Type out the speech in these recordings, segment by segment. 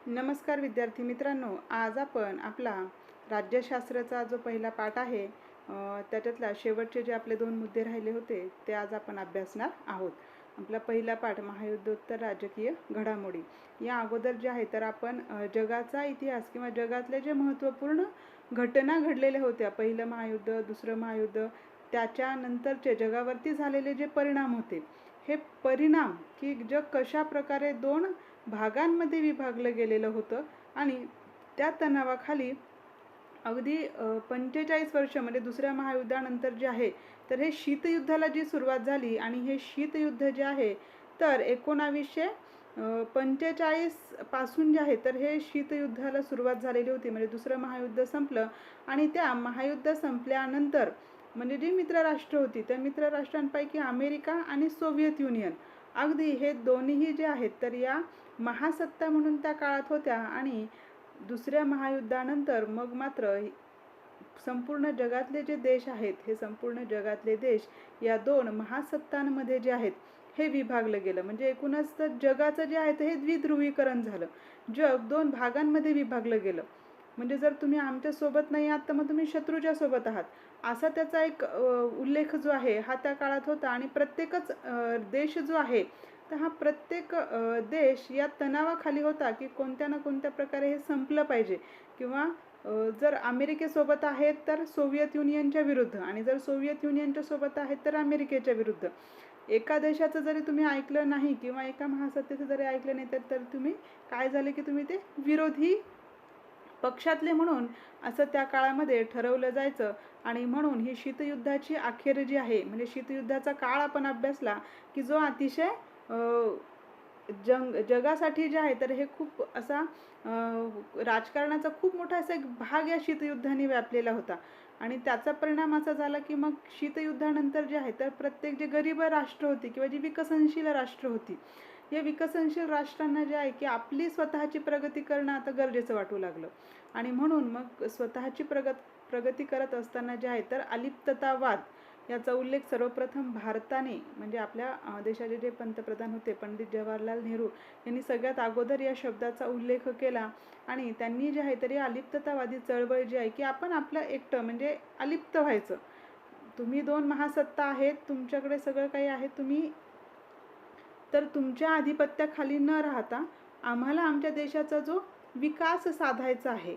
नमस्कार विद्यार्थी मित्रांनो, आज आपण आपला राज्यशास्त्राचा जो पहिला पाठ आहे त्याच्यातला शेवटचे जे आपले 2 मुद्दे राहिले होते ते आज आपण अभ्यासणार आहोत. आपला पहिला पाठ महायुद्धोत्तर राजकीय घडामोडी. या अगोदर जे आहे तर आपण जगाचा इतिहास किंवा जगातले जे महत्त्वपूर्ण घटना घडलेल्या होत्या, पहिलं महायुद्ध, दुसरं महायुद्ध, त्याच्यानंतरचे जगावरती झालेले जे परिणाम होते, हे परिणाम की जग कशा प्रकारे 2 भागांमध्ये विभागलं गेलेलं होतं आणि त्या तणावाखाली अगदी 45 वर्ष म्हणजे दुसऱ्या महायुद्धानंतर जे आहे तर हे शीतयुद्धाला जी सुरुवात झाली आणि हे शीतयुद्ध जे आहे तर 1945 पासून जे आहे तर हे शीतयुद्धाला सुरुवात झालेली होती. म्हणजे दुसरं महायुद्ध संपलं आणि त्या महायुद्ध संपल्यानंतर म्हणजे जी मित्रराष्ट्र होती त्या मित्रराष्ट्रांपैकी अमेरिका आणि सोव्हिएत युनियन अगदी हे दोन्हीही जे आहेत तर या महासत्ता म्हणून त्या काळात होत्या. आणि दुसऱ्या महायुद्धानंतर मग मात्र संपूर्ण जगातले जे देश आहेत हे संपूर्ण जगातले देश या 2 महासत्तांमध्ये जे आहेत हे विभागलं गेलं. म्हणजे एकूणच तर जगाचं जे आहे हे द्विध्रुवीकरण झालं. जग 2 भागांमध्ये विभागलं गेलं. म्हणजे जर तुम्ही आमच्यासोबत नाही आहात तर मग तुम्ही शत्रूच्या सोबत आहात, असा त्याचा एक उल्लेख जो आहे हा त्या काळात होता. आणि प्रत्येकच देश जो आहे तर हा प्रत्येक देश या तणावाखाली होता की कोणत्या ना कोणत्या प्रकारे हे संपलं पाहिजे. किंवा जर अमेरिकेसोबत आहेत तर सोव्हिएत युनियनच्या विरुद्ध, आणि जर सोव्हिएत युनियनच्या सोबत आहेत तर अमेरिकेच्या विरुद्ध. एका देशाचं जरी तुम्ही ऐकलं नाही किंवा एका महासत्तेचं जरी ऐकलं नाही तर तुम्ही काय झाले की तुम्ही ते विरोधी पक्षातले म्हणून असं त्या काळामध्ये ठरवलं जायचं. आणि म्हणून ही शीतयुद्धाची अखेर जी आहे म्हणजे शीतयुद्धाचा काळ आपण अभ्यासला की जो अतिशय जगासाठी जे आहे तर हे खूप असा राजकारणाचा खूप मोठा असा एक भाग या शीतयुद्धाने व्यापलेला होता. आणि त्याचा परिणाम असा झाला की मग शीतयुद्धानंतर जे आहे तर प्रत्येक जे गरीब राष्ट्र होती किंवा जी विकसनशील राष्ट्र होती, या विकसनशील राष्ट्रांना जे आहे की आपली स्वतःची प्रगती करणं आता गरजेचं वाटू लागलं. आणि म्हणून मग स्वतःची प्रगती करत असताना जे आहे तर अलिप्ततावाद याचा उल्लेख सर्वप्रथम भारताने म्हणजे आपल्या देशाचे जे पंतप्रधान होते पंडित जवाहरलाल नेहरू यांनी सगळ्यात अगोदर या शब्दाचा उल्लेख केला. आणि त्यांनी जे आहे तरी अलिप्ततावादी चळवळ जी आहे की आपण आपलं एकटं म्हणजे अलिप्त व्हायचं. तुम्ही 2 महासत्ता आहेत, तुमच्याकडे सगळं काही आहे, तुम्ही तर तुमच्या आधिपत्याखाली न राहता आम्हाला आमच्या देशाचा जो विकास साधायचा आहे,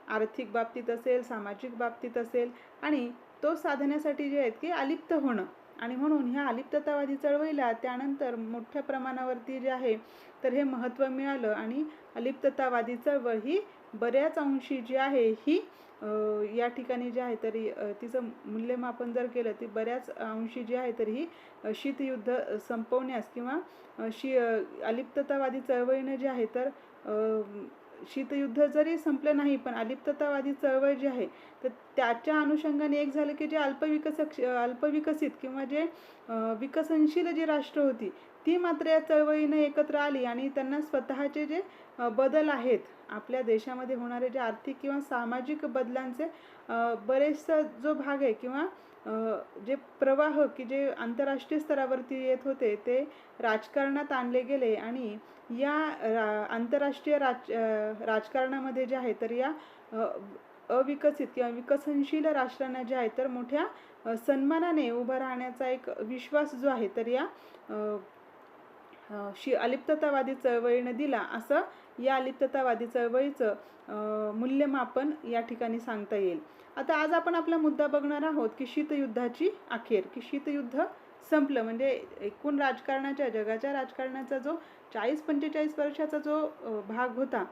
आर्थिक बाबतीत असेल, सामाजिक बाबतीत असेल, आणि तो साधण्यासाठी जे आहेत की अलिप्त होणं. आणि म्हणून ह्या अलिप्ततावादी चळवळीला त्यानंतर मोठ्या प्रमाणावरती जे आहे तर हे महत्त्व मिळालं. आणि अलिप्ततावादी चळवळ ही बऱ्याच अंशी जी आहे ही या ठिकाणी जे आहे तरी तिचं मूल्यमापन जर केलं ती बऱ्याच अंशी जी आहे तर ही शीतयुद्ध संपवण्यास किंवा अलिप्ततावादी चळवळीने जे आहे तर शीतयुद्ध जरी संपलं नाही पण अलिप्ततावादी चळवळ जी आहे तर त्याच्या अनुषंगाने एक झालं की जे अल्पविकसित किंवा जे विकसनशील जी राष्ट्र होती ती मात्र या चळवळीने एकत्र आली. आणि त्यांना स्वतःचे जे बदल आहेत आपल्या देशामध्ये होणारे जे आर्थिक किंवा सामाजिक बदलांचे बरेचसा जो भाग आहे किंवा जे प्रवाह की जे आंतरराष्ट्रीय स्तरावरती येत होते ते राजकारणात आणले गेले. आणि या आंतरराष्ट्रीय राजकारणामध्ये जे आहे तर या अविकसित किंवा विकसनशील राष्ट्रांना जे आहे तर मोठ्या सन्मानाने उभं राहण्याचा एक विश्वास जो आहे तर या अलिप्ततावादी चळवळीने दिला, असं या अलिप्ततावादी चळवळीचं मूल्यमापन या ठिकाणी सांगता येईल. आता आज आपण आपला मुद्दा बघणार आहोत की शीतयुद्धाची अखेर, की शीतयुद्ध संपलं म्हणजे एकूण राजकारणाच्या जगाच्या राजकारणाचा जो 40-45 वर्षाचा जो भाग होता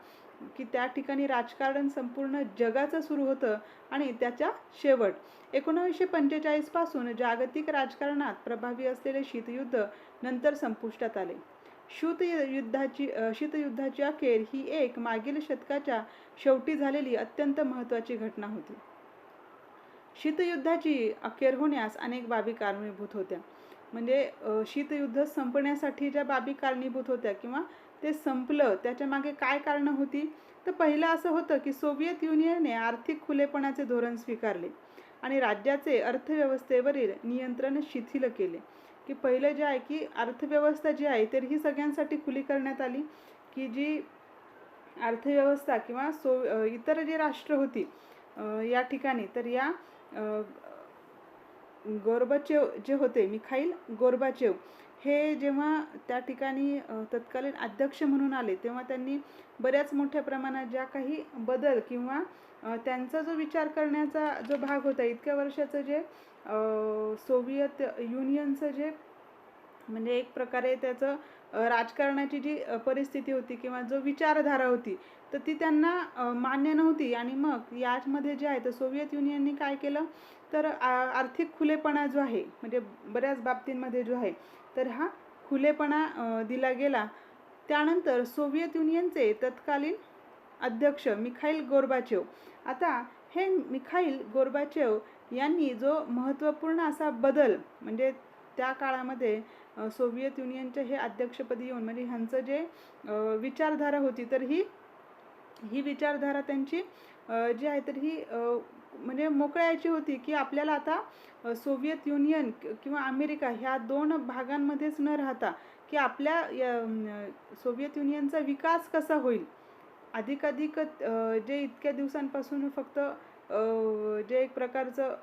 की त्या ठिकाणी राजकारण संपूर्ण जगाचं सुरू होतं. आणि त्याच्या शेवट 1945 पासून जागतिक राजकारणात प्रभावी असलेले शीतयुद्ध नंतर संपुष्टात आले. शीतयुद्धाची अखेर ही एक मागील शतकाच्या शेवटी झालेली अत्यंत महत्त्वाची घटना होती. शीतयुद्धाची अखेर होण्यास अनेक बाबी कारणीभूत होत्या. म्हणजे शीतयुद्ध संपण्यासाठी ज्या बाबी कारणीभूत होत्या किंवा ते संपलं त्याच्या मागे काय कारणं होती, तर पहिलं असं होतं की सोव्हिएत युनियनने आर्थिक खुलेपणाचे धोरण स्वीकारले आणि राज्याचे अर्थव्यवस्थेवरील नियंत्रण शिथिल केले. की पहिलं जे आहे की अर्थव्यवस्था जी आहे तर ही सगळ्यांसाठी खुली करण्यात आली की जी अर्थव्यवस्था किंवा इतर जे राष्ट्र होती या ठिकाणी, तर या गोर्बाचेव जे होते, मिखाईल गोर्बाचेव, हे जेव्हा त्या ठिकाणी तत्कालीन अध्यक्ष म्हणून आले, तेव्हा त्यांनी बऱ्याच मोठ्या प्रमाणात ज्या काही बदल किंवा त्यांचा जो विचार करण्याचा जो भाग होता, इतक्या वर्षाचं जे सोव्हिएत युनियनचं जे म्हणजे एक प्रकारे त्याचं राजकारणाची जी परिस्थिती होती किंवा जो विचारधारा होती, तर ती त्यांना मान्य नव्हती. आणि मग यामध्ये जे आहे तर सोव्हिएत युनियनने काय केलं, तर आर्थिक खुलेपणा जो आहे, म्हणजे बऱ्याच बाबतींमध्ये जो आहे, तर हा खुलेपणा दिला गेला. त्यानंतर सोव्हिएत युनियनचे तत्कालीन अध्यक्ष मिखाईल गोर्बाचेव, आता हे मिखाईल गोर्बाचेव यांनी जो महत्त्वपूर्ण असा बदल, म्हणजे त्या काळामध्ये सोव्हिएत युनियनचे हे अध्यक्षपदी येऊन, म्हणजे ह्यांचं जे विचारधारा होती, तर ही विचारधारा त्यांची जी आहे तर ही म्हणजे मोकळ्याची होती, की आपल्याला आता सोव्हिएत युनियन किंवा अमेरिका ह्या दोन भागांमध्येच न राहता, की आपल्या सोव्हिएत युनियनचा विकास कसा होईल, अधिकाधिक जे इतक्या दिवसांपासून फक्त जे एक प्रकारचं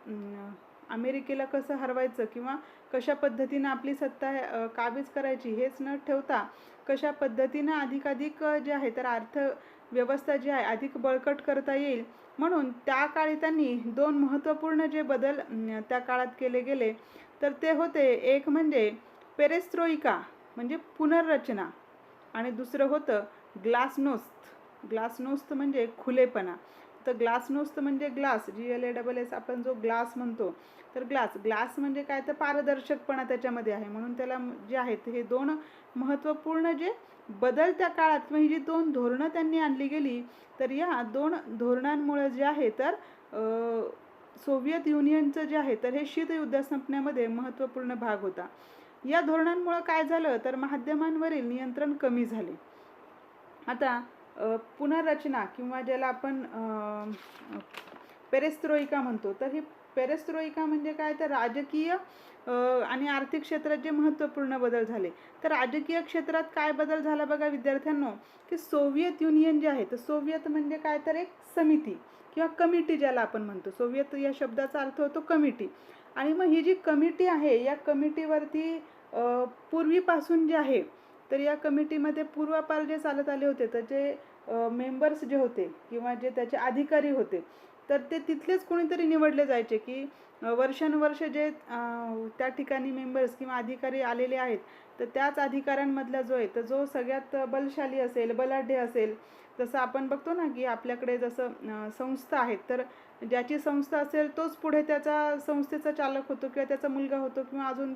अमेरिकेला कसं हरवायचं किंवा कशा पद्धतीनं आपली सत्ता काबीज करायची हेच न ठेवता, कशा पद्धतीनं अधिकाधिक जे आहे तर अर्थव्यवस्था जी आहे अधिक बळकट करता येईल, म्हणून त्या काळी त्यांनी दोन महत्त्वपूर्ण जे बदल त्या काळात केले गेले, तर ते होते, एक म्हणजे पेरेस्ट्रोइका म्हणजे पुनर्रचना, आणि दुसरं होतं ग्लासनोस्त. ग्लासनोस्त म्हणजे खुलेपणा. तर ग्लासनोस्त म्हणजे ग्लास, GLASS आपण जो ग्लास म्हणतो, तर ग्लास म्हणजे काय, तर पारदर्शकपणा त्याच्यामध्ये आहे, म्हणून त्याला जे आहेत हे दोन महत्त्वपूर्ण जे बदल त्या काळात किंवा ही जी दोन धोरणं त्यांनी आणली गेली, तर या दोन धोरणांमुळे जे आहे तर सोव्हिएत युनियनचं जे आहे तर हे शीतयुद्ध संपण्यामध्ये महत्त्वपूर्ण भाग होता. या धोरणांमुळे काय झालं, तर माध्यमांवरील नियंत्रण कमी झाले. आता पुनर्रचना किंवा ज्याला आपण पेरेस्ट्रोइका म्हणतो, तर ही पेरेस्ट्रोइका म्हणजे काय, तर राजकीय आणि आर्थिक क्षेत्रात जे महत्त्वपूर्ण बदल झाले. तर राजकीय क्षेत्रात काय बदल झाला बघा विद्यार्थ्यांनो, की सोव्हिएत युनियन जे आहे, तर सोव्हिएत म्हणजे काय, तर एक समिती किंवा कमिटी ज्याला आपण म्हणतो. सोव्हिएत या शब्दाचा अर्थ होतो कमिटी. आणि मग ही जी कमिटी आहे, या कमिटीवरती पूर्वीपासून जे आहे, तर या कमिटीमध्ये पूर्वापार जे चालत आले होते, तर जे मेंबर्स जे होते किंवा जे त्याचे अधिकारी होते, तर ते तिथलेच कोणीतरी निवडले जायचे, की वर्षानुवर्ष जे त्या ठिकाणी मेंबर्स किंवा अधिकारी आलेले आहेत, तर त्याच अधिकाऱ्यांमधला जो आहे, तर जो सगळ्यात बलशाली असेल, बलाढ्य असेल, जसं आपण बघतो ना, की आपल्याकडे जसं संस्था आहेत, तर ज्याची संस्था असेल तोच पुढे त्याचा संस्थेचा चालक होतो किंवा त्याचा मुलगा होतो किंवा अजून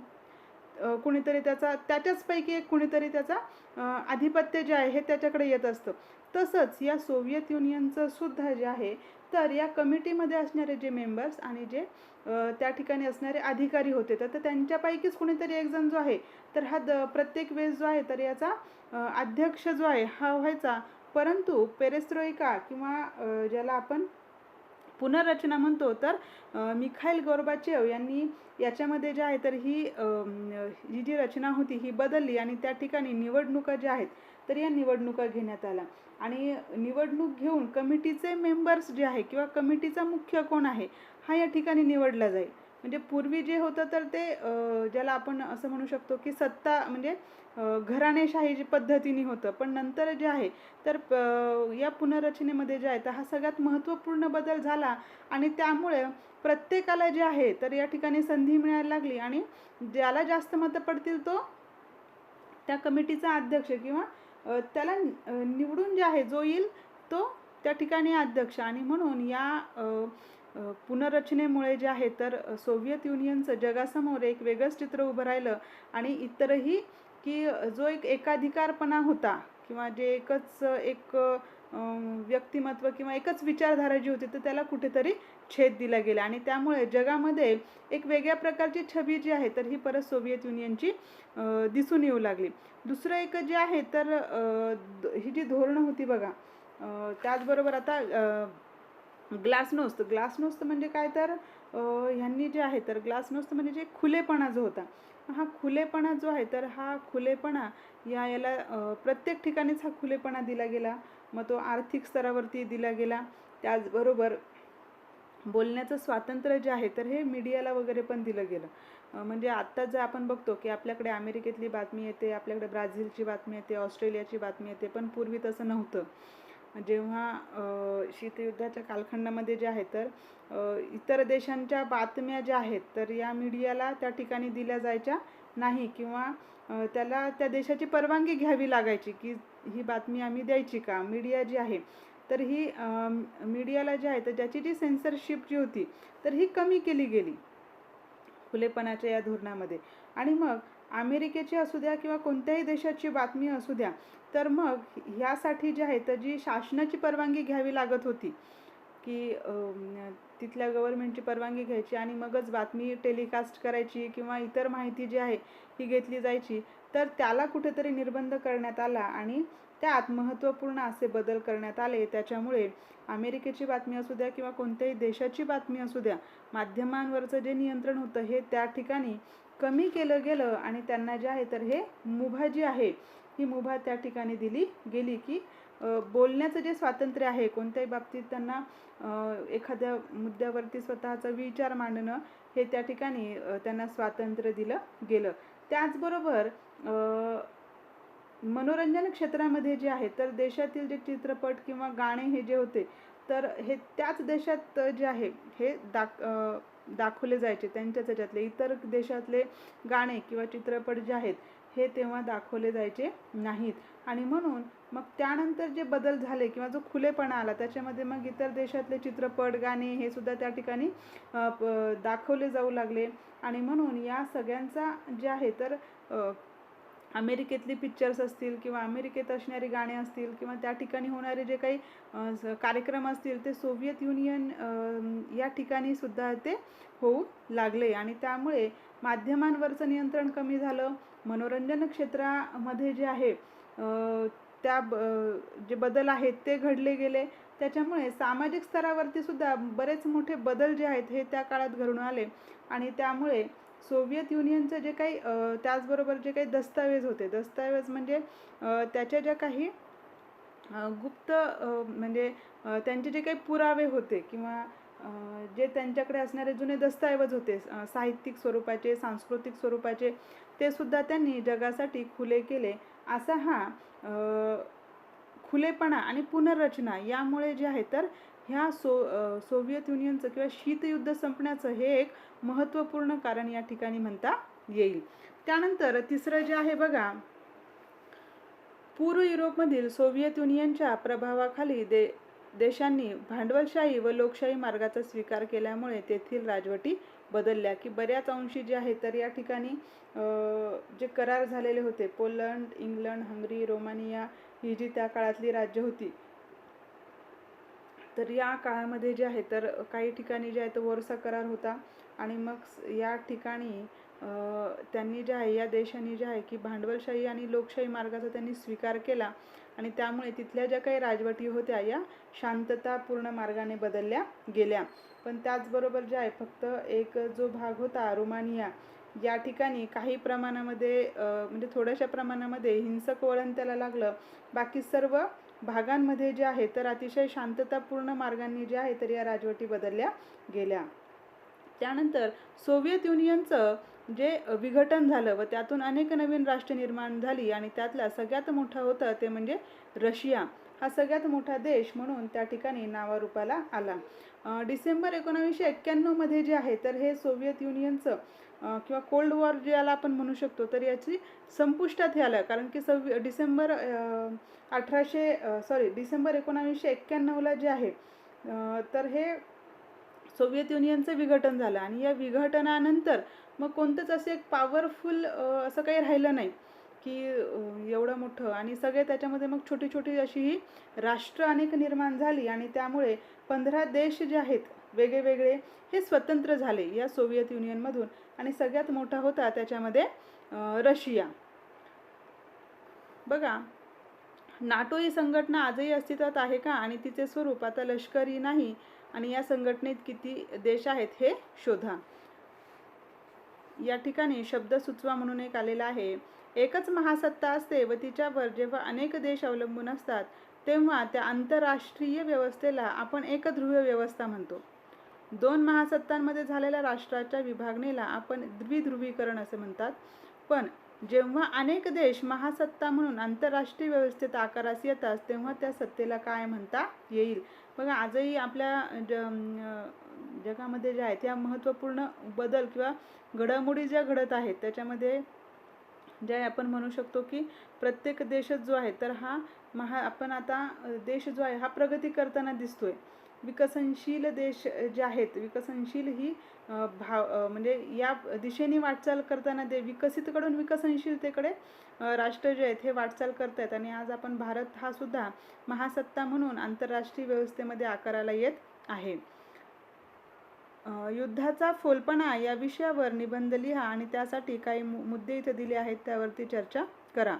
कुणीतरी त्याच्याचपैकी एक कुणीतरी त्याचा आधिपत्य जे आहे हे त्याच्याकडे येत असतं. तसंच या सोव्हिएत युनियनचं सुद्धा जे आहे, तर या कमिटीमध्ये असणारे जे मेंबर्स आणि जे त्या ठिकाणी असणारे अधिकारी होते, तर त्यांच्यापैकीच कुणीतरी एक जण जो आहे, तर हा प्रत्येक वेळेस जो आहे तर याचा अध्यक्ष जो आहे हा व्हायचा. परंतु पेरेस्ट्रोइका किंवा ज्याला आपण पुनर्रचना म्हणतो, तर मिखाईल गोर्बाचेव यांनी याच्यामध्ये जे आहे तर ही जी रचना होती ही बदलली आणि त्या ठिकाणी निवडणुका ज्या आहेत, तर या निवडणुका घेण्यात आल्या. आणि निवडणूक घेऊन कमिटीचे मेंबर्स जे आहे किंवा कमिटीचा मुख्य कोण आहे हा या ठिकाणी निवडला जाईल. म्हणजे पूर्वी जे होतं, तर ते ज्याला आपण असं म्हणू शकतो, की सत्ता म्हणजे घराणेशाही पद्धतीने होतं. पण नंतर जे आहे तर या पुनर्रचनेमध्ये जे आहे तर हा सगळ्यात महत्त्वपूर्ण बदल झाला. आणि त्यामुळे प्रत्येकाला जे आहे तर या ठिकाणी संधी मिळायला लागली, आणि ज्याला जास्त मतं पडतील तो त्या कमिटीचा अध्यक्ष किंवा त्याला निवडून जे आहे जो येईल तो त्या ठिकाणी अध्यक्ष. आणि म्हणून या पुनर्रचनेमुळे जे आहे तर सोव्हिएत युनियनचं जगासमोर एक वेगळंच चित्र उभं राहिलं. आणि इतरही, की जो एक एकाधिकारपणा होता किंवा जे एक व्यक्तिमत्व किंवा एकच विचारधारा जी होती, तर त्याला कुठेतरी छेद दिला गेला. आणि त्यामुळे जगामध्ये एक वेगळ्या प्रकारची छबी जी आहे तर ही परत सोव्हिएत युनियनची दिसून येऊ लागली. दुसरं एक जे आहे तर ही जी धोरणं होती बघा, त्याचबरोबर आता ग्लासनोस्त म्हणजे काय, तर ह्यांनी जे आहे तर ग्लासनोस्त म्हणजे जे खुलेपणा जो होता, हा खुलेपणा जो आहे तर हा खुलेपणा याला प्रत्येक ठिकाणीच हा खुलेपणा दिला गेला. मग तो आर्थिक स्तरावरती दिला गेला. त्याचबरोबर बोलण्याचं स्वातंत्र्य जे आहे तर हे मीडियाला वगैरे पण दिलं गेलं. म्हणजे आत्ता जर आपण बघतो की आपल्याकडे अमेरिकेतली बातमी येते, आपल्याकडे ब्राझीलची बातमी येते, ऑस्ट्रेलियाची बातमी येते, पण पूर्वी तसं नव्हतं. जेव्हा शीतयुद्धाच्या कालखंडामध्ये जे आहे तर इतर देशांच्या बातम्या ज्या आहेत तर या मीडियाला त्या ठिकाणी दिल्या जायच्या नाही, किंवा त्याला त्या देशाची परवानगी घ्यावी लागायची की ही बातमी आम्ही द्यायची का. मीडिया जी आहे तर ही मीडियाला जे आहे तर ज्याची जी सेन्सरशिप जी होती तर ही कमी केली गेली खुलेपणाच्या या धोरणामध्ये. आणि मग अमेरिकेची असू द्या किंवा कोणत्याही देशाची बातमी असू द्या तर मग ह्यासाठी जे आहे तर जी शासनाची परवानगी घ्यावी लागत होती की तिथल्या गव्हर्नमेंटची परवानगी घ्यायची आणि मगच बातमी टेलिकास्ट करायची किंवा इतर माहिती जी आहे ही घेतली जायची. तर त्याला कुठेतरी निर्बंध करण्यात आला आणि त्यात महत्त्वपूर्ण असे बदल करण्यात आले. त्याच्यामुळे अमेरिकेची बातमी असू द्या किंवा कोणत्याही देशाची बातमी असू द्या, माध्यमांवरचं जे नियंत्रण होतं हे त्या ठिकाणी कमी केलं गेलं आणि त्यांना जे आहे तर हे मुभा जी आहे ही मुभा त्या ठिकाणी दिली गेली की बोलण्याचं जे स्वातंत्र्य आहे, कोणत्याही बाबतीत त्यांना एखाद्या मुद्द्यावरती स्वतःचा विचार मांडणं हे त्या ठिकाणी त्यांना स्वातंत्र्य दिलं गेलं. त्याचबरोबर मनोरंजन क्षेत्रामध्ये जे आहे तर देशातील जे चित्रपट किंवा गाणे हे जे होते तर हे त्याच देशात जे आहे हे दाखवले जायचे. त्यांच्याच ह्याच्यातले इतर देशातले गाणे किंवा चित्रपट जे आहेत हे तेव्हा दाखवले जायचे नाहीत. आणि म्हणून मग त्यानंतर जे बदल झाले किंवा जो खुलेपणा आला त्याच्यामध्ये मग इतर देशातले चित्रपट गाणे हे सुद्धा त्या ठिकाणी दाखवले जाऊ लागले. आणि म्हणून या सगळ्यांचा जे आहे तर अमेरिकेतली पिक्चर्स असतील किंवा अमेरिकेत असणारी गाणी असतील किंवा त्या ठिकाणी होणारे जे काही कार्यक्रम असतील ते सोव्हिएत युनियन या ठिकाणी सुद्धा ते होऊ लागले. आणि त्यामुळे माध्यमांवरचं नियंत्रण कमी झालं. मनोरंजन क्षेत्रामध्ये जे आहे त्या जे बदल आहेत ते घडले गेले. त्याच्यामुळे सामाजिक स्तरावरती सुद्धा बरेच मोठे बदल जे आहेत हे त्या काळात घडून आले. आणि त्यामुळे सोव्हिएत युनियनचं जे काही त्याचबरोबर जे काही दस्तावेज म्हणजे त्याच्या ज्या काही गुप्त म्हणजे त्यांचे जे काही पुरावे होते किंवा जे त्यांच्याकडे असणारे जुने दस्तऐवज होते साहित्यिक स्वरूपाचे, सांस्कृतिक स्वरूपाचे, ते सुद्धा त्यांनी जगासाठी खुले केले. असा हा खुलेपणा आणि पुनर्रचना यामुळे जे आहे तर ह्या सोव्हिएत युनियनचं किंवा शीतयुद्ध संपण्याचं हे एक महत्त्वपूर्ण कारण या ठिकाणी म्हणता येईल. त्यानंतर तिसरं जे आहे बघा, पूर्व युरोपमधील सोव्हिएत युनियनच्या प्रभावाखाली देशांनी भांडवलशाही व लोकशाही मार्गाचा स्वीकार केल्यामुळे तेथील राजवटी बदलल्या. की बऱ्याच अंशी जे आहे तर या ठिकाणी जे करार झालेले होते, पोलंड, इंग्लंड, हंगरी, रोमानिया ही जी त्या काळातली राज्य होती तर या काळामध्ये जे आहे तर काही ठिकाणी जे आहे तर वर्सा करार होता. आणि मग या ठिकाणी त्यांनी जे आहे या देशांनी जे आहे की भांडवलशाही आणि लोकशाही मार्गाचा त्यांनी स्वीकार केला. आणि त्यामुळे तिथल्या ज्या काही राजवटी होत्या या शांततापूर्ण मार्गाने बदलल्या गेल्या. पण त्याचबरोबर जे आहे फक्त एक जो भाग होता रोमानिया या ठिकाणी काही प्रमाणामध्ये म्हणजे थोड्याशा प्रमाणामध्ये हिंसक वळण त्याला लागलं. बाकी सर्व भागांमध्ये जे आहे तर अतिशय शांततापूर्ण मार्गांनी जे आहे तर या राजवटी बदलल्या गेल्या. त्यानंतर सोव्हिएत युनियनचं जे विघटन झालं व त्यातून अनेक नवीन राष्ट्रे निर्माण झाली आणि त्यातला सगळ्यात मोठा होता ते म्हणजे रशिया. हा सगळ्यात मोठा देश म्हणून त्या ठिकाणी नावारूपाला आला. डिसेंबर 1991 मध्ये जे आहे तर हे सोव्हिएत युनियनचं किंवा कोल्ड वॉर ज्याला आपण म्हणू शकतो तर याची संपुष्टात आलं. कारण की डिसेंबर 1991ला जे आहे तर हे सोव्हिएत युनियनचं विघटन झालं. आणि या विघटनानंतर मग कोणतंच असं एक पॉवरफुल असं काही राहिलं नाही की एवढं मोठं. आणि सगळे त्याच्यामध्ये मग छोटी छोटी अशी ही राष्ट्र अनेक निर्माण झाली. आणि त्यामुळे 15 देश जे आहेत वेगळे हे स्वतंत्र झाले या सोव्हिएत युनियनमधून. आणि सगळ्यात मोठा होता त्याच्यामध्ये रशिया. बघा, नाटो ही संघटना आजही अस्तित्वात आहे का आणि तिचे स्वरूप आता लष्करी नाही. आणि या संघटनेत किती देश आहेत हे शोधा. या ठिकाणी शब्द सुचवा म्हणून एक आलेला आहे. एकच महासत्ता असते व तिच्यावर जेव्हा अनेक देश अवलंबून असतात तेव्हा त्या आंतरराष्ट्रीय व्यवस्थेला आपण एकध्रुव व्यवस्था म्हणतो. दोन महासत्तांमध्ये झालेल्या राष्ट्राच्या विभागणीला आपण द्विध्रुवीकरण असे म्हणतात. पण जेव्हा अनेक देश महासत्ता म्हणून आंतरराष्ट्रीय व्यवस्थेत आकारास येतात तेव्हा त्या सत्तेला काय म्हणता येईल? बघा, आजही आपल्या जगामध्ये ज्या आहेत या महत्त्वपूर्ण बदल किंवा घडामोडी ज्या घडत आहेत त्याच्यामध्ये जे आपण म्हणू शकतो की प्रत्येक देशच जो आहे तर हा आपण आता देश जो आहे हा प्रगती करताना दिसतोय. विकसनशील देश जे आहेत, विकसनशील ही म्हणजे या दिशेने वाटचाल करताना विकसितकडून विकसनशीलतेकडे राष्ट्र जे आहेत हे वाटचाल करतायत. आणि आज आपण भारत हा सुद्धा महासत्ता म्हणून आंतरराष्ट्रीय व्यवस्थेमध्ये आकाराला येत आहे. युद्धाचा फोलपणा या विषयावर निबंध लिहा आणि त्यासाठी काही मुद्दे इथे दिले आहेत त्यावरती चर्चा करा.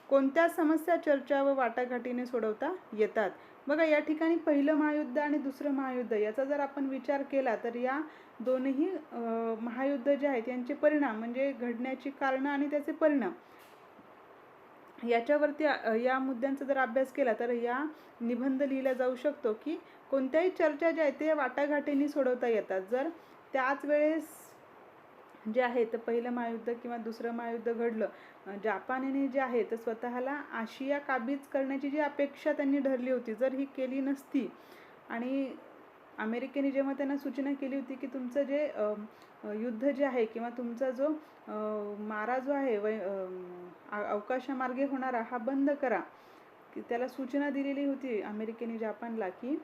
कोणत्या समस्या चर्चा व वाटाघाटीने सोडवता येतात? बघा, या ठिकाणी पहिलं महायुद्ध आणि दुसरं महायुद्ध याचा जर आपण विचार केला तर या दोन्ही महायुद्ध जे आहेत यांचे परिणाम म्हणजे घडण्याची कारणं आणि त्याचे परिणाम याच्यावरती या मुद्द्यांचा जर अभ्यास केला तर या निबंध लिहिला जाऊ शकतो की कोणत्याही चर्चा ज्या आहेत ते वाटाघाटीने सोडवता येतात. जर त्याच वेळेस जे आहे तर पहिलं महायुद्ध किंवा दुसरं महायुद्ध घडलं, जापानने जे आहे तर स्वतःला आशिया काबीज करण्याची जी अपेक्षा त्यांनी धरली होती जर ही केली नसती आणि अमेरिकेने जेव्हा त्यांना सूचना केली होती की तुमचं जे युद्ध जे आहे किंवा तुमचा जो मारा जो आहे अवकाशामार्गे होणारा हा बंद करा, की त्याला सूचना दिलेली होती अमेरिकेने जापानला की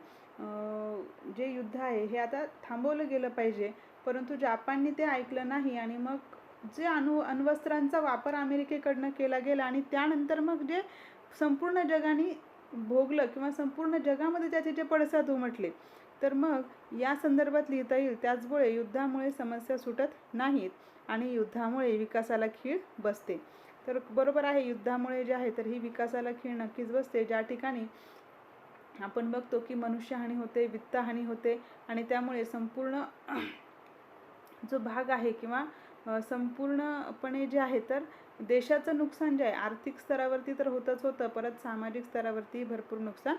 जे युद्ध आहे हे आता थांबवलं गेलं पाहिजे. परंतु जापानने ते ऐकलं नाही आणि मग जे अण्वस्त्रांचा वापर अमेरिकेकडनं केला गेला आणि त्यानंतर मग जे संपूर्ण जगाने भोगलं किंवा संपूर्ण जगामध्ये त्याचे जे पडसाद उमटले तर मग या संदर्भात लिहिता येईल. त्याचमुळे युद्धामुळे समस्या सुटत नाहीत आणि युद्धामुळे विकासाला खीळ बसते. तर बरोबर आहे, युद्धामुळे जे आहे तर ही विकासाला खीळ नक्कीच बसते. ज्या ठिकाणी आपण बघतो की मनुष्यहानी होते, वित्तहानी होते आणि त्यामुळे संपूर्ण जो भाग आहे किंवा संपूर्णपणे जे आहे तर देशाचं नुकसान जे आहे आर्थिक स्तरावरती तर होतच होतं, परत सामाजिक स्तरावरती भरपूर नुकसान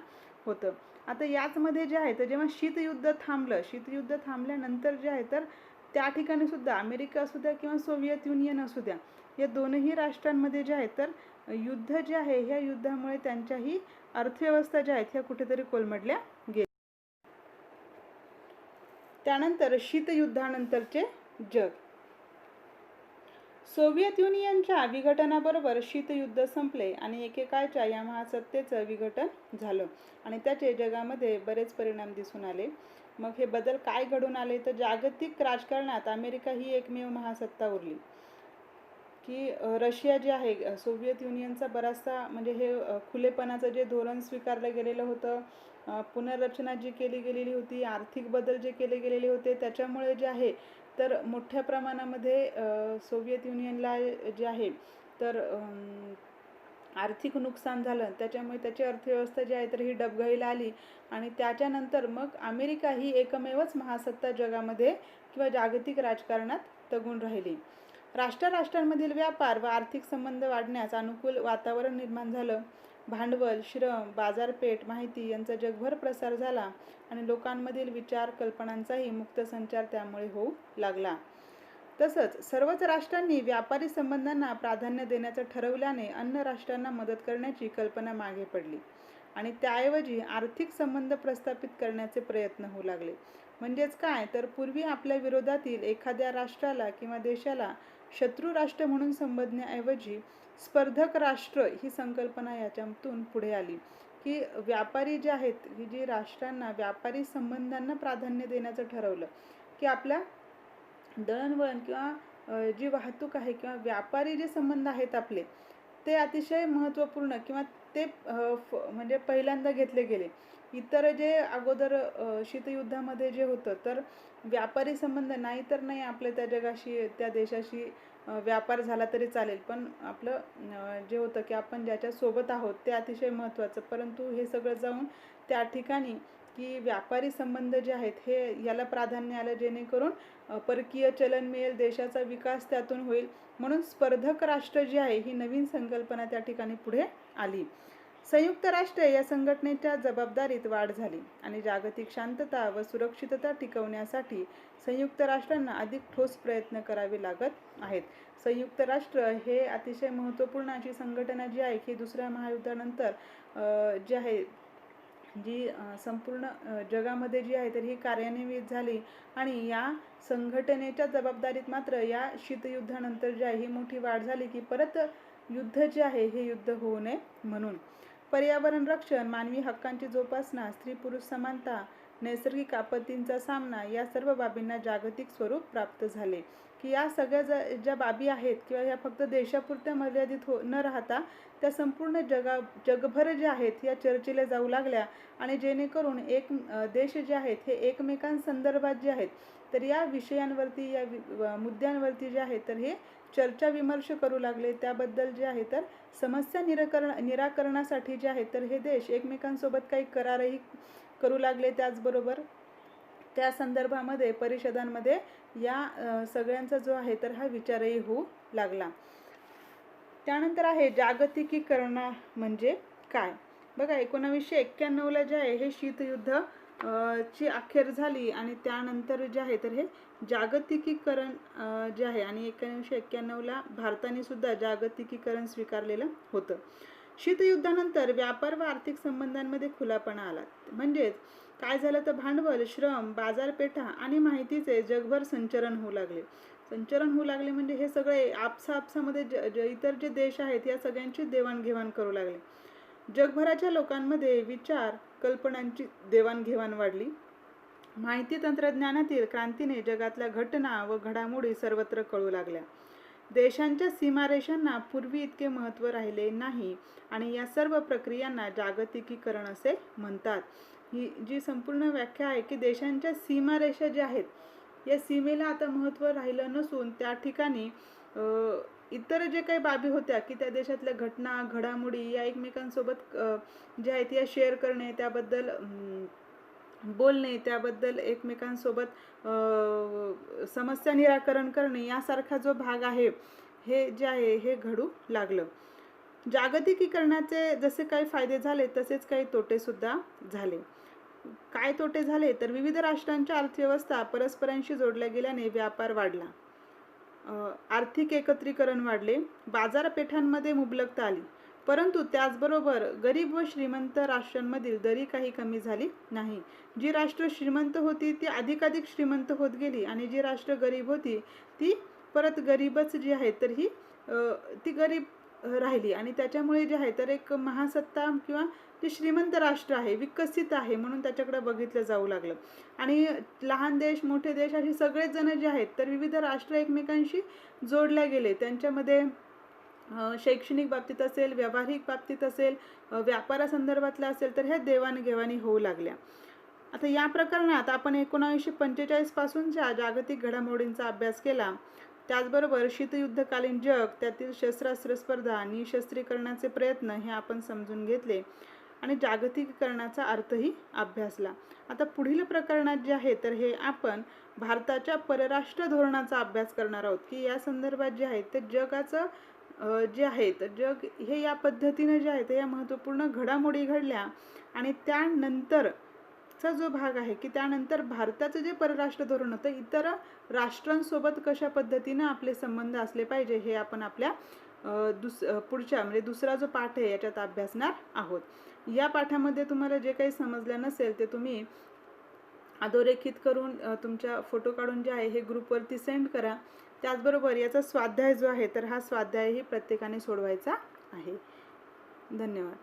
होतं. आता याचमध्ये जे आहे तर जेव्हा शीतयुद्ध थांबल्यानंतर जे आहे तर त्या ठिकाणी सुद्धा अमेरिका असू द्या किंवा सोव्हिएत युनियन असू द्या या दोनही राष्ट्रांमध्ये जे आहे तर युद्ध जे आहे ह्या युद्धामुळे त्यांच्याही अर्थव्यवस्था ज्या आहेत ह्या कुठेतरी कोलमडल्या गेल्या. त्यानंतर शीतयुद्धानंतरचे जग. सोव्हिएत युनियनच्या विघटनाबरोबर शीतयुद्ध संपले आणि एकेकाळच्या या महासत्तेचं विघटन झालं आणि त्याचे जगामध्ये बरेच परिणाम दिसून आले. मग हे बदल काय घडून आले तर जागतिक राजकारणात अमेरिका ही एकमेव महासत्ता उरली. की रशिया जे आहे सोव्हिएत युनियनचा बराचसा म्हणजे हे खुलेपणाचं जे धोरण स्वीकारलं गेलेलं होतं, पुनर्रचना जी केली गेलेली होती, आर्थिक बदल जे केले गेलेले होते त्याच्यामुळे जे आहे तर मोठ्या प्रमाणामध्ये सोव्हिएत युनियनला जे आहे तर आर्थिक नुकसान झालं. त्याच्यामुळे त्याची अर्थव्यवस्था जी आहे तर ही डबघाईला आली आणि त्याच्यानंतर मग अमेरिका ही एकमेवच महासत्ता जगामध्ये किंवा जागतिक राजकारणात तगून राहिली. राष्ट्रांमधील व्यापार व आर्थिक संबंध वाढण्यास अनुकूल वातावरण निर्माण झालं. भांडवल, श्रम, बाजारपेठ, माहिती यांचा जगभर प्रसार झाला आणि लोकांमधील विचार कल्पनांचाही मुक्त संचार त्यामुळे होऊ लागला. तसंच सर्वच राष्ट्रांनी व्यापारी संबंधांना प्राधान्य देण्याचं ठरवल्याने अन्य राष्ट्रांना मदत करण्याची कल्पना मागे पडली आणि त्याऐवजी आर्थिक संबंध प्रस्थापित करण्याचे प्रयत्न होऊ लागले. म्हणजेच काय तर पूर्वी आपल्या विरोधातील एखाद्या राष्ट्राला किंवा देशाला शत्रू राष्ट्र म्हणून संबोधण्याऐवजी स्पर्धक राष्ट्र ही संकल्पना याच्यातून पुढे आली. की व्यापारी जे आहेत की जी राष्ट्रांना व्यापारी संबंधांना प्राधान्य देण्याचं ठरवलं की आपल्या दळणवळण किंवा जी वाहतूक आहे किंवा व्यापारी जे संबंध आहेत आपले ते अतिशय महत्त्वपूर्ण किंवा ते म्हणजे पहिल्यांदा घेतले गेले. इतर जे अगोदर शीतयुद्धामध्ये जे होतं तर व्यापारी संबंध नाही तर नाही आपले त्या जगाशी त्या देशाशी व्यापार झाला तरी चालेल, पण आपलं जे होतं की आपण ज्याच्या सोबत आहोत ते अतिशय महत्त्वाचं. परंतु हे सगळं जाऊन त्या ठिकाणी की व्यापारी संबंध जे आहेत हे याला प्राधान्य आलं जेणेकरून परकीय चलन मिळेल, देशाचा विकास त्यातून होईल. म्हणून स्पर्धक राष्ट्र जी आहे ही नवीन संकल्पना त्या ठिकाणी पुढे आली. संयुक्त राष्ट्र या संघटनेच्या जबाबदारीत वाढ झाली आणि जागतिक शांतता व सुरक्षितता टिकवण्यासाठी संयुक्त राष्ट्रांना अधिक ठोस प्रयत्न करावे लागत आहेत. संयुक्त राष्ट्र हे अतिशय महत्त्वपूर्ण अशी संघटना जी आहे की दुसऱ्या महायुद्धानंतर जी आहे जी संपूर्ण जगामध्ये जी आहे तर ही कार्यान्वित झाली आणि या संघटनेच्या जबाबदारीत मात्र या शीतयुद्धानंतर जी आहे ही मोठी वाढ झाली की परत युद्ध जे आहे हे युद्ध होऊ नये म्हणून. पर्यावरण रक्षण, मानवी हक्कांची जोपासना, स्त्री पुरुष समानता, नैसर्गिक आपत्तींचा सामना या सर्व बाबींना जागतिक स्वरूप प्राप्त झाले की या सगळ्या ज्या बाबी आहेत किंवा या फक्त देशापुरत्या मर्यादित न राहता त्या संपूर्ण जगभर जे आहेत या चर्चेला जाऊ लागल्या आणि जेणेकरून एक देश जे आहेत हे एकमेकांसंदर्भात जे आहेत तर या विषयांवरती या मुद्द्यांवरती जे आहे तर हे चर्चा विमर्श करू लागले. त्याबद्दल जे आहे तर समस्या निराकरणासाठी जे आहे तर हे देश एकमेकांसोबत काही करारही करू लागले. त्याचबरोबर त्या संदर्भामध्ये परिषदांमध्ये या सगळ्यांचा जो आहे तर हा विचारही होऊ लागला. त्यानंतर आहे जागतिकीकरण म्हणजे काय. बघा 1991ला जे आहे हे शीतयुद्ध ची अखेर झाली आणि त्यानंतर जे आहे तर हे जागतिकीकरण जे आहे आणि 1991ला भारताने सुद्धा जागतिकीकरण स्वीकारलेलं होतं. शीतयुद्धानंतर व्यापार व आर्थिक संबंधांमध्ये खुलापणा आला. म्हणजेच काय झालं तर भांडवल, श्रम, बाजारपेठा आणि माहितीचे जगभर संचरण होऊ लागले म्हणजे हे सगळे आपसामध्ये इतर जे देश आहेत या सगळ्यांची देवाणघेवाण करू लागले. जगभराच्या लोकांमध्ये विचार कल्पनांची देवाणघेवाण वाढली. माहिती तंत्रज्ञानातील क्रांतीने जगातल्या घटना व घडामोडी सर्वत्र कळू लागल्या. देशांच्या सीमारेषांना पूर्वी इतके महत्त्व राहिले नाही आणि या सर्व प्रक्रियांना जागतिकीकरण असे म्हणतात. ही जी संपूर्ण व्याख्या आहे की देशांच्या सीमारेषा ज्या आहेत या सीमेला आता महत्त्व राहिलं नसून त्या ठिकाणी इतर जे काही बाबी होत्या की त्या देशातल्या घटना घडामोडी या एकमेकांसोबत ज्या आहेत या शेअर करणे, त्याबद्दल बोलणे, त्याबद्दल एकमेकांसोबत समस्या निराकरण करणे यासारखा जो भाग आहे हे जे आहे हे घडू लागलं. जागतिकीकरणाचे जसे काही फायदे झाले तसेच काही तोटे सुद्धा झाले. काय तोटे झाले तर विविध राष्ट्रांच्या अर्थव्यवस्था परस्परांशी जोडल्या गेल्याने व्यापार वाढला, आर्थिक एकत्रीकरण वाढले, बाजारपेठांमध्ये मुबलकता आली. परंतु त्याचबरोबर गरीब व श्रीमंत राष्ट्रांमधील दरी काही कमी झाली नाही. जी राष्ट्र श्रीमंत होती ती अधिकाधिक श्रीमंत होत गेली आणि जी राष्ट्र गरीब होती ती परत गरीबच जी आहे तर ही ती गरीब राहिली आणि त्याच्यामुळे जे आहे तर एक महासत्ता किंवा जे श्रीमंत राष्ट्र आहे विकसित आहे म्हणून त्याच्याकडे बघितलं जाऊ लागलं आणि लहान देश मोठे देश असे सगळेच जण जे आहेत तर विविध राष्ट्र एकमेकांशी जोडल्या गेले. त्यांच्यामध्ये शैक्षणिक बाबतीत असेल, व्यावहारिक बाबतीत असेल, व्यापारासंदर्भातलं असेल तर ह्या देवाणघेवाणी होऊ लागल्या. आता या प्रकरणात आपण 1945 पासूनच्या जागतिक घडामोडींचा अभ्यास केला. त्याचबरोबर शीतयुद्धकालीन जग, त्यातील शस्त्रास्त्र स्पर्धा, निशस्त्रीकरणाचे प्रयत्न हे आपण समजून घेतले आणि जागतिकीकरणाचा अर्थही अभ्यासला. आता पुढील प्रकरणात जे आहे तर हे आपण भारताच्या परराष्ट्र धोरणाचा अभ्यास करणार आहोत की या संदर्भात जे आहे ते जगाचं जे आहे तर जग हे या पद्धतीने जे आहे ते या महत्त्वपूर्ण घडामोडी घडल्या आणि त्यानंतरचा जो भाग आहे की त्यानंतर भारताचं जे परराष्ट्र धोरण होतं इतर राष्ट्रांसोबत कशा पद्धतीने आपले संबंध असले पाहिजे हे आपण आपल्या पुढच्या म्हणजे दुसरा जो पाठ आहे याच्यात अभ्यासणार आहोत. या पाठामध्ये तुम्हाला जे काही समजलं नसेल ते तुम्ही अधोरेखित करून तुमच्या फोटो काढून जे आहे हे ग्रुपवरती सेंड करा. त्याचबरोबर याचा स्वाध्याय जो आहे तर हा स्वाध्यायही प्रत्येकाने सोडवायचा आहे. धन्यवाद.